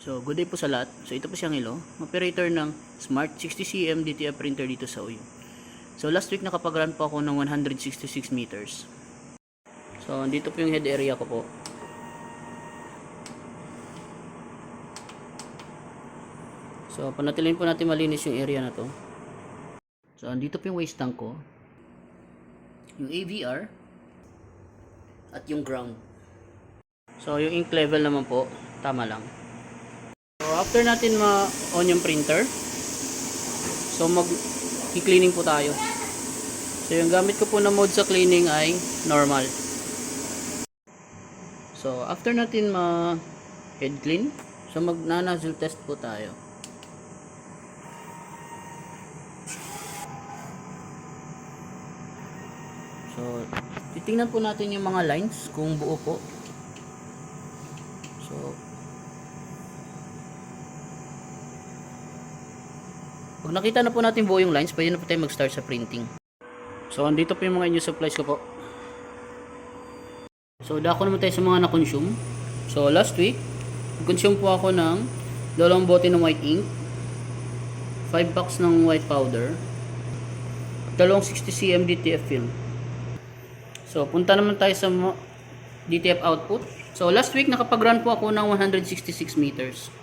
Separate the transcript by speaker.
Speaker 1: So, good day po sa lahat. So, ito po siyang Ilo, operator ng Smart 60cm DTF printer dito sa OYO. So, last week nakapag-run po ako ng 166 meters. So, dito po yung head area ko po. So, panatilin po natin malinis yung area na to. So, andito po yung waste tank ko. Yung AVR at yung ground. So, yung ink level naman po, tama lang. So, after natin ma-on yung printer, so mag-cleaning po tayo. So, yung gamit ko po na mode sa cleaning ay normal. So, after natin ma-head clean, so mag-nozzle test po tayo. So, titingnan po natin yung mga lines kung buo po. So, pag nakita na po natin buo yung lines, pwede na po tayo mag-start sa printing. So, andito po yung mga new supplies ko po. So, dako naman tayo sa mga na-consume. So, last week, consume po ako ng 2 bote ng white ink, 5 packs ng white powder, at 2 60cm DTF film. So, punta naman tayo sa DTF output. So, last week nakapag-run po ako ng 166 meters.